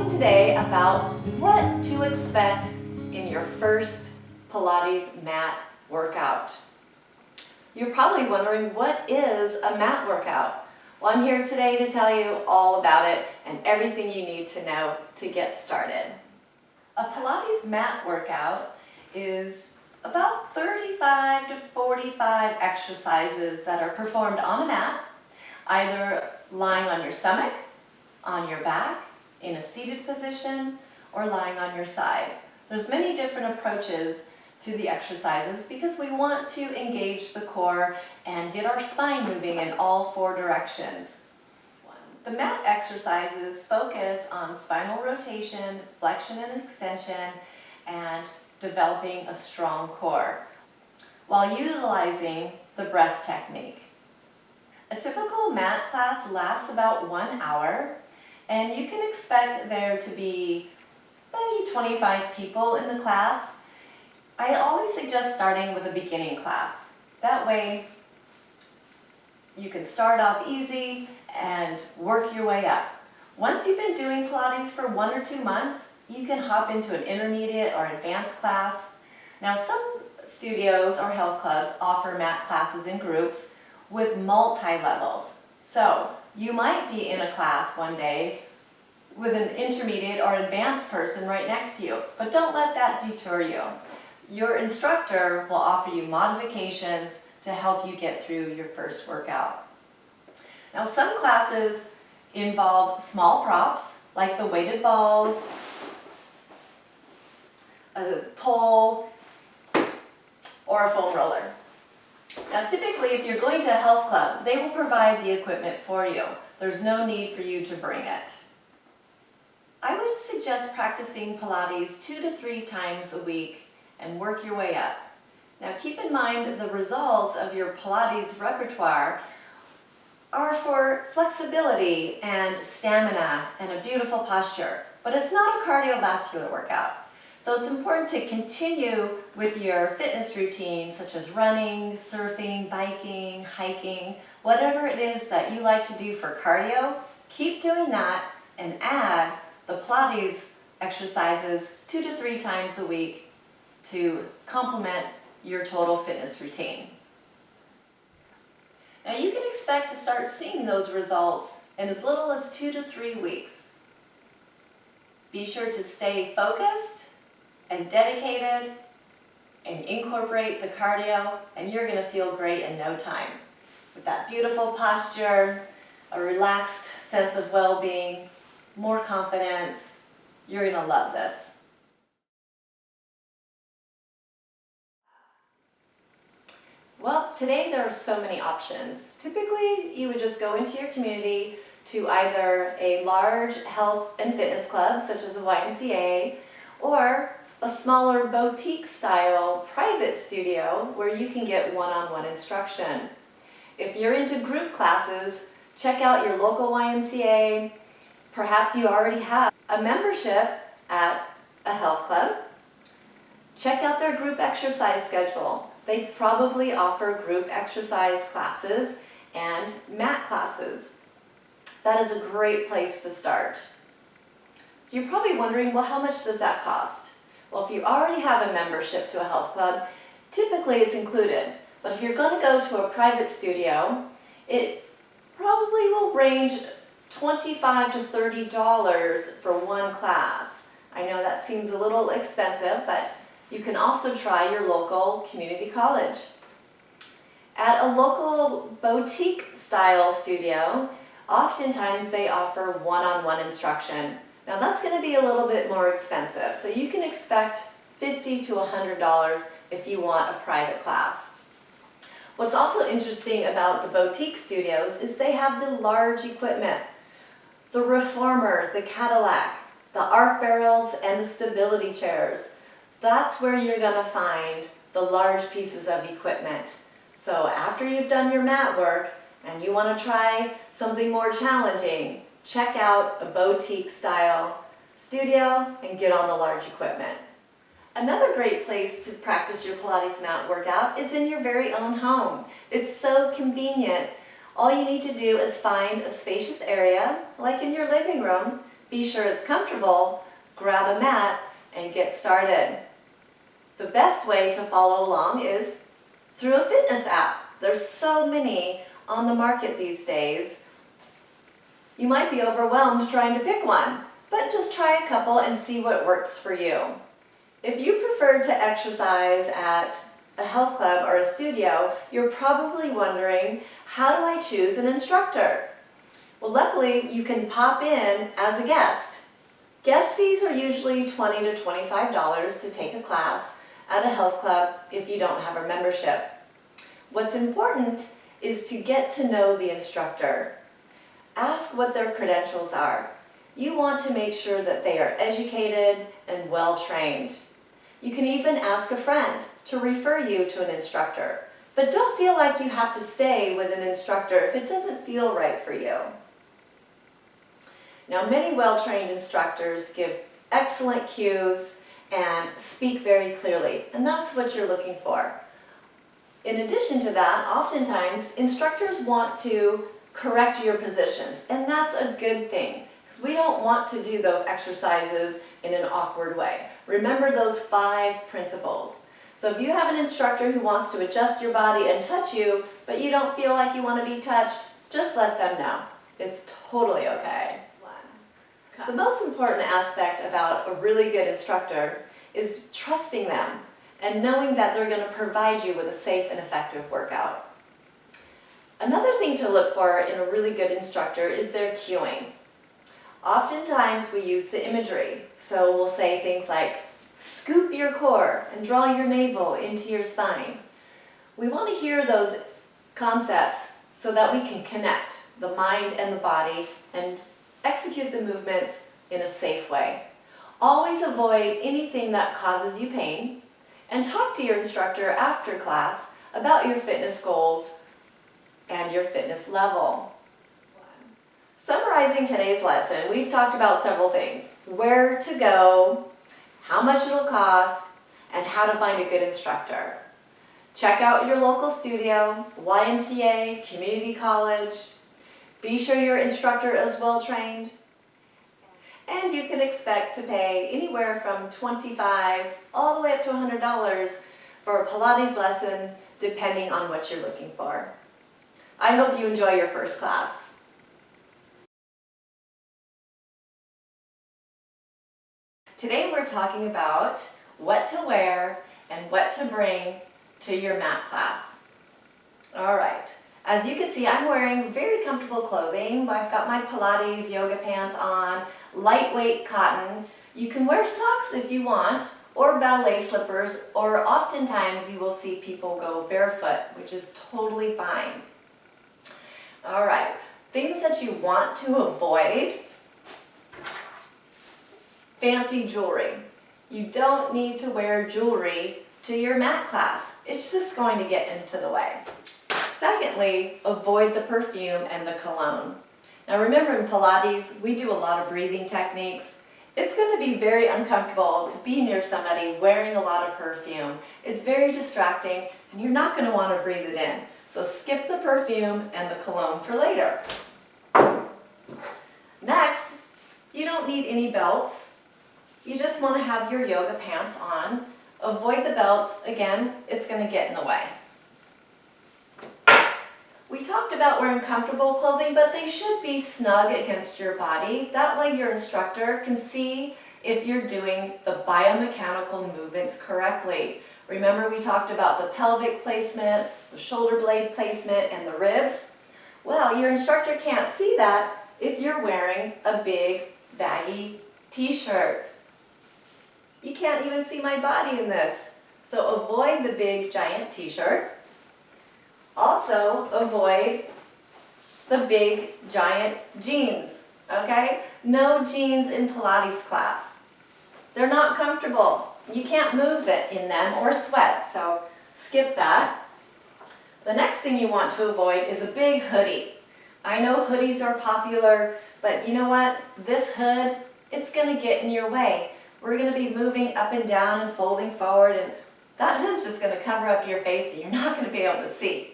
talking today about what to expect in your first Pilates mat workout. You're probably wondering, what is a mat workout? Well, I'm here today to tell you all about it and everything you need to know to get started. A Pilates mat workout is about 35 to 45 exercises that are performed on a mat, either lying on your stomach, on your back, in a seated position, or lying on your side. There's many different approaches to the exercises because we want to engage the core and get our spine moving in all four directions. The mat exercises focus on spinal rotation, flexion and extension, and developing a strong core while utilizing the breath technique. A typical mat class lasts about 1 hour, and you can expect there to be maybe 25 people in the class. I always suggest starting with a beginning class. That way you can start off easy and work your way up. Once you've been doing Pilates for 1 or 2 months, you can hop into an intermediate or advanced class. Now, some studios or health clubs offer mat classes in groups with multi-levels. So you might be in a class one day with an intermediate or advanced person right next to you, but don't let that deter you. Your instructor will offer you modifications to help you get through your first workout. Now, some classes involve small props like the weighted balls, a pole, or a foam roller. Now, typically, if you're going to a health club, they will provide the equipment for you. There's no need for you to bring it. I would suggest practicing Pilates 2 to 3 times a week and work your way up. Now, keep in mind the results of your Pilates repertoire are for flexibility and stamina and a beautiful posture, but it's not a cardiovascular workout. So it's important to continue with your fitness routine, such as running, surfing, biking, hiking, whatever it is that you like to do for cardio. Keep doing that and add the Pilates exercises 2 to 3 times a week to complement your total fitness routine. Now, you can expect to start seeing those results in as little as 2 to 3 weeks. Be sure to stay focused and dedicated and incorporate the cardio, and you're going to feel great in no time. With that beautiful posture, a relaxed sense of well-being, more confidence, you're going to love this. Well, today there are so many options. Typically, you would just go into your community to either a large health and fitness club, such as a YMCA, or a smaller boutique-style private studio where you can get one-on-one instruction. If you're into group classes, check out your local YMCA. Perhaps you already have a membership at a health club. Check out their group exercise schedule. They probably offer group exercise classes and mat classes. That is a great place to start. So you're probably wondering, well, how much does that cost? Well, if you already have a membership to a health club, typically it's included. But if you're going to go to a private studio, it probably will range $25 to $30 for one class. I know that seems a little expensive, but you can also try your local community college. At a local boutique-style studio, oftentimes they offer one-on-one instruction. Now, that's going to be a little bit more expensive, so you can expect $50 to $100 if you want a private class. What's also interesting about the boutique studios is they have the large equipment, the reformer, the Cadillac, the arc barrels, and the stability chairs. That's where you're going to find the large pieces of equipment. So after you've done your mat work and you want to try something more challenging, check out a boutique-style studio and get on the large equipment. Another great place to practice your Pilates mat workout is in your very own home. It's so convenient. All you need to do is find a spacious area, like in your living room, be sure it's comfortable, grab a mat, and get started. The best way to follow along is through a fitness app. There's so many on the market these days. You might be overwhelmed trying to pick one, but just try a couple and see what works for you. If you prefer to exercise at a health club or a studio, you're probably wondering, how do I choose an instructor? Well, luckily you can pop in as a guest. Guest fees are usually $20 to $25 to take a class at a health club if you don't have a membership. What's important is to get to know the instructor. Ask what their credentials are. You want to make sure that they are educated and well-trained. You can even ask a friend to refer you to an instructor, but don't feel like you have to stay with an instructor if it doesn't feel right for you. Now, many well-trained instructors give excellent cues and speak very clearly, and that's what you're looking for. In addition to that, oftentimes instructors want to correct your positions, and that's a good thing, because we don't want to do those exercises in an awkward way. Remember those 5 principles. So if you have an instructor who wants to adjust your body and touch you, but you don't feel like you want to be touched, just let them know. It's totally okay. The most important aspect about a really good instructor is trusting them and knowing that they're going to provide you with a safe and effective workout. Another thing to look for in a really good instructor is their cueing. Oftentimes we use the imagery, so we'll say things like, scoop your core and draw your navel into your spine. We want to hear those concepts so that we can connect the mind and the body and execute the movements in a safe way. Always avoid anything that causes you pain, and talk to your instructor after class about your fitness goals and your fitness level. Summarizing today's lesson, we've talked about several things: where to go, how much it'll cost, and how to find a good instructor. Check out your local studio, YMCA, community college. Be sure your instructor is well trained. And you can expect to pay anywhere from $25 all the way up to $100 for a Pilates lesson, depending on what you're looking for. I hope you enjoy your first class. Today we're talking about what to wear and what to bring to your mat class. All right. As you can see, I'm wearing very comfortable clothing. I've got my Pilates yoga pants on, lightweight cotton. You can wear socks if you want, or ballet slippers, or oftentimes you will see people go barefoot, which is totally fine. All right, things that you want to avoid. Fancy jewelry. You don't need to wear jewelry to your mat class. It's just going to get into the way. Secondly, avoid the perfume and the cologne. Now remember, in Pilates, we do a lot of breathing techniques. It's going to be very uncomfortable to be near somebody wearing a lot of perfume. It's very distracting, and you're not going to want to breathe it in. So skip the perfume and the cologne for later. Next, you don't need any belts. You just want to have your yoga pants on. Avoid the belts. Again, it's going to get in the way. We talked about wearing comfortable clothing, but they should be snug against your body. That way your instructor can see if you're doing the biomechanical movements correctly. Remember, we talked about the pelvic placement, the shoulder blade placement, and the ribs? Well, your instructor can't see that if you're wearing a big, baggy t-shirt. You can't even see my body in this. So avoid the big, giant t-shirt. Also, avoid the big, giant jeans, okay? No jeans in Pilates class. They're not comfortable. You can't move in them or sweat, so skip that. The next thing you want to avoid is a big hoodie. I know hoodies are popular, but you know what? This hood, it's going to get in your way. We're going to be moving up and down and folding forward, and that hood's just going to cover up your face and you're not going to be able to see.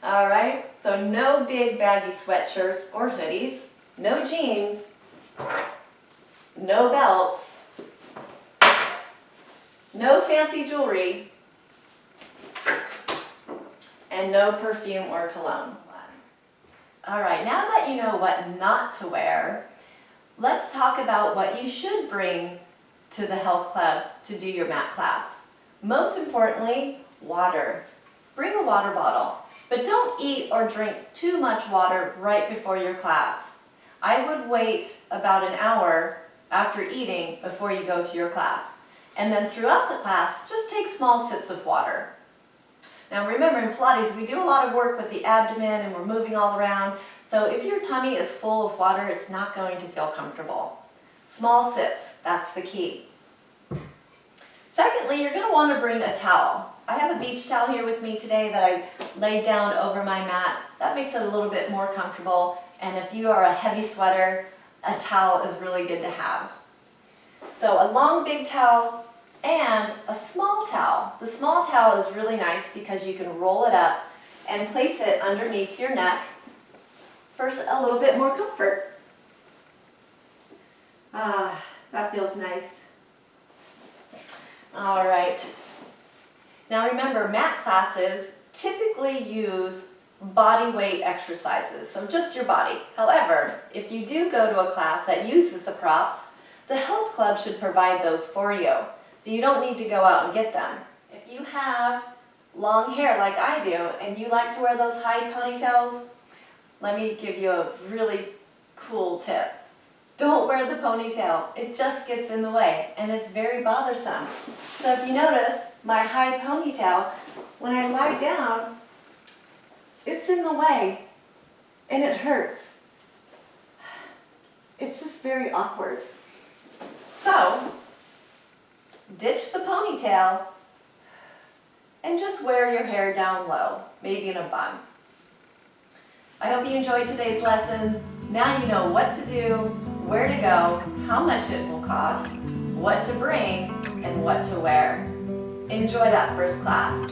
All right, so no big baggy sweatshirts or hoodies, no jeans. no belts, no fancy jewelry, and no perfume or cologne. All right, now that you know what not to wear, let's talk about what you should bring to the health club to do your mat class. Most importantly, water. Bring a water bottle, but don't eat or drink too much water right before your class. I would wait about an hour after eating before you go to your class. And then throughout the class, just take small sips of water. Now remember, in Pilates, we do a lot of work with the abdomen and we're moving all around. So if your tummy is full of water, it's not going to feel comfortable. Small sips, that's the key. Secondly, you're going to want to bring a towel. I have a beach towel here with me today that I laid down over my mat. That makes it a little bit more comfortable. And if you are a heavy sweater, a towel is really good to have. So a long big towel and a small towel. The small towel is really nice because you can roll it up and place it underneath your neck for a little bit more comfort. Ah, that feels nice. All right. Now remember, mat classes typically use body weight exercises, so just your body. However, if you do go to a class that uses the props, the health club should provide those for you, so you don't need to go out and get them. If you have long hair like I do, and you like to wear those high ponytails, let me give you a really cool tip. Don't wear the ponytail. It just gets in the way, and it's very bothersome. So if you notice, my high ponytail, when I lie down, it's in the way, and it hurts. It's just very awkward. So, ditch the ponytail, and just wear your hair down low, maybe in a bun. I hope you enjoyed today's lesson. Now you know what to do, where to go, how much it will cost, what to bring, and what to wear. Enjoy that first class.